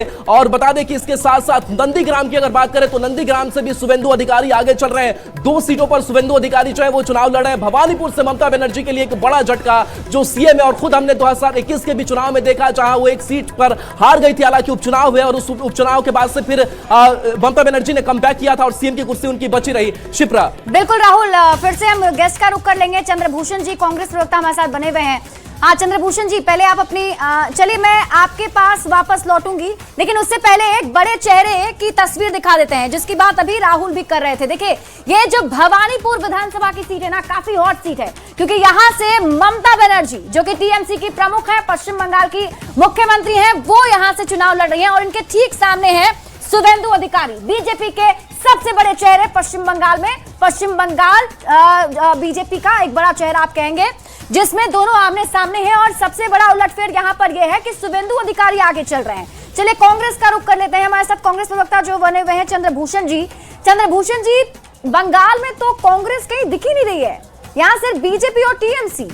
और बता दें कि इसके साथ साथ नंदीग्राम की अगर बात करें तो नंदीग्राम से भी शुभेंदु अधिकारी आगे चल रहे हैं। 2 सीटों पर शुभेंदु अधिकारी जो है वो चुनाव लड़ रहे हैं। भवानीपुर से ममता बनर्जी के लिए एक बड़ा झटका, जो सीएम है, और खुद हमने 2021 के भी चुनाव में देखा जहां वो एक सीट पर हार गई थी, हालांकि उपचुनाव हुए और उस उपचुनाव के बाद से फिर ममता बनर्जी ने कमबैक किया था और सीएम की कुर्सी उनकी बची रही। शिप्रा। बिल्कुल राहुल, फिर से हम गेस्ट का रुख कर लेंगे। चंद्रभूषण जी कांग्रेस प्रवक्ता हमारे साथ बने हुए हैं। हाँ चंद्रभूषण जी, पहले आप अपनी चलिए मैं आपके पास वापस लौटूंगी, लेकिन उससे पहले एक बड़े चेहरे की तस्वीर दिखा देते हैं जिसकी बात अभी राहुल भी कर रहे थे। देखिए ये जो भवानीपुर विधानसभा की सीट है ना, काफी हॉट सीट है, क्योंकि यहाँ से ममता बनर्जी जो कि टीएमसी की प्रमुख है, पश्चिम बंगाल की मुख्यमंत्री है, वो यहाँ से चुनाव लड़ रही है और इनके ठीक सामने है शुभेंदु अधिकारी, बीजेपी के सबसे बड़े चेहरे पश्चिम बंगाल में। पश्चिम बंगाल बीजेपी का एक बड़ा चेहरा आप कहेंगे, जिसमें दोनों आमने सामने हैं। और सबसे बड़ा उलटफेर यहाँ पर यह है कि शुभेंदु अधिकारी आगे चल रहे हैं। चलिए कांग्रेस का रुख कर लेते हैं। हमारे साथ कांग्रेस प्रवक्ता जो बने हुए हैं चंद्रभूषण जी। चंद्रभूषण जी, बंगाल में तो कांग्रेस कहीं दिख ही नहीं रही है, यहाँ सिर्फ बीजेपी और टीएमसी।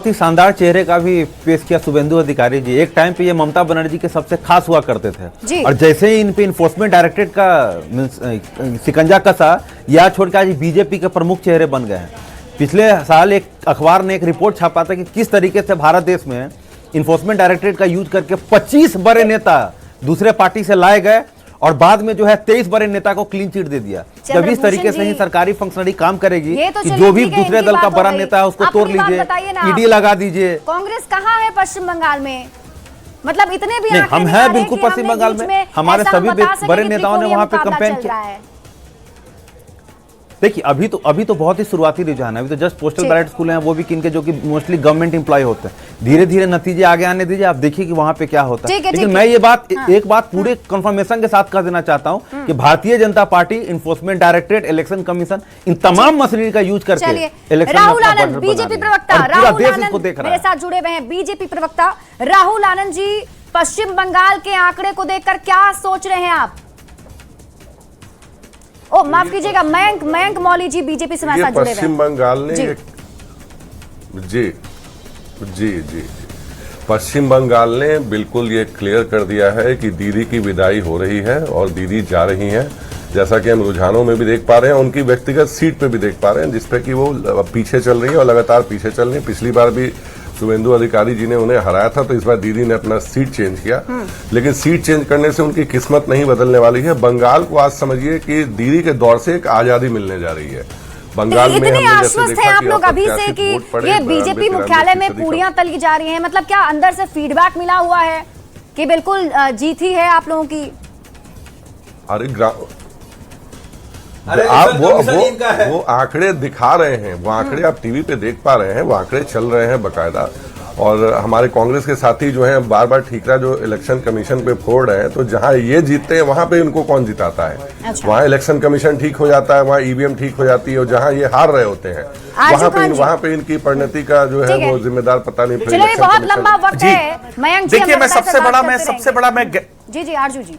शानदार चेहरे का भी पेश किया शुभेंदु अधिकारी जी। एक टाइम पे ये ममता बनर्जी के सबसे खास हुआ करते थे और जैसे ही इन पे इन्फोर्समेंट डायरेक्टरेट का शिकंजा कसा, या छोड़ के आज बीजेपी के प्रमुख चेहरे बन गए हैं। पिछले साल एक अखबार ने एक रिपोर्ट छापा था कि किस तरीके से भारत देश में इन्फोर्समेंट डायरेक्टरेट का यूज करके 25 बड़े नेता दूसरे पार्टी से लाए गए और बाद में जो है 23 बड़े नेता को क्लीन चिट दे दिया। जब इस तरीके से ही सरकारी फंक्शनरी काम करेगी कि जो भी दूसरे दल का बड़ा नेता है उसको तोड़ लीजिए, ईडी लगा दीजिए। कांग्रेस कहाँ है पश्चिम बंगाल में? मतलब इतने भी हम हैं बिल्कुल पश्चिम बंगाल में, हमारे सभी बड़े नेताओं ने वहां पे कैंपेन किया। देखिए अभी तो बहुत ही शुरुआती रुझान है। अभी तो जस्ट पोस्टल बैलेट स्कूल हैं, वो भी किनके जो कि मोस्टली गवर्नमेंट एम्प्लॉय होते हैं। धीरे धीरे नतीजे आगे आने दीजिए, आप देखिए कि वहां पे क्या होता है। लेकिन मैं ये बात एक बात पूरे कंफर्मेशन के साथ कह देना चाहता हूं कि Bharatiya Janata Party, enforcement directorate, election commission, इन तमाम मशीनरी का यूज करके इलेक्शन राहुल आनंद, बीजेपी प्रवक्ता राहुल आनंद मेरे साथ जुड़े हुए हैं। बीजेपी प्रवक्ता राहुल आनंद जी, पश्चिम बंगाल के आंकड़े को देखकर क्या सोच रहे हैं आप? ओ माफ कीजिएगा, मयंक मौली जी बीजेपी से हमारे साथ जुड़े हुए हैं। पश्चिम बंगाल ने जी पश्चिम बंगाल ने बिल्कुल ये क्लियर कर दिया है कि दीदी की विदाई हो रही है और दीदी जा रही हैं। जैसा कि हम रुझानों में भी देख पा रहे हैं, उनकी व्यक्तिगत सीट पे भी देख पा रहे हैं जिसपे कि वो पीछे चल रही है और लगातार पीछे चल रही है। पिछली बार भी शुभेंदु अधिकारी जी ने उन्हें हराया था, तो इस बार दीदी ने अपना सीट चेंज किया, लेकिन सीट चेंज करने से उनकी किस्मत नहीं बदलने वाली है। बंगाल को आज समझिए कि दीदी के दौर से एक आजादी मिलने जा रही है। बंगाल में इतने आश्वस्त हैं आप लोग अभी से कि ये बीजेपी मुख्यालय में पूरियां तली जा रही हैं, मतलब क्या अंदर से फीडबैक मिला हुआ है कि बिल्कुल जीत ही है आप लोगों की? आप वो आंकड़े दिखा रहे हैं, वो आंकड़े आप टीवी पे देख पा रहे हैं, वो आंकड़े चल रहे हैं बकायदा। और हमारे कांग्रेस के साथी जो हैं बार बार ठीकरा जो इलेक्शन कमीशन पे फोड़ रहे हैं, तो जहां ये जीतते हैं वहां पे इनको कौन जिताता है? अच्छा। वहां इलेक्शन कमीशन ठीक हो जाता है, वहां ईवीएम ठीक हो जाती है, और जहां ये हार रहे होते हैं वहां पे इनकी परिणति का जो है वो जिम्मेदार पता नहीं। बहुत लंबा वक्त है मयंक जी। देखिए मैं सबसे बड़ा जी आरजू जी,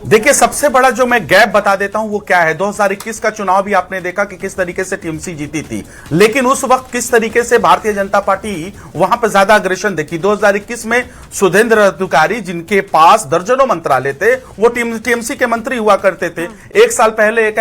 देखिए सबसे बड़ा जो मैं गैप बता देता हूं वो क्या है। 2021 का चुनाव भी आपने देखा कि किस तरीके से टीएमसी जीती थी, लेकिन उस वक्त किस तरीके से भारतीय जनता पार्टी वहां पर ज्यादा अग्रेशन देखी। 2021 में शुभेंदु अधिकारी जिनके पास दर्जनों मंत्रालय थे, वो टीएमसी के मंत्री हुआ करते थे। एक साल पहले एक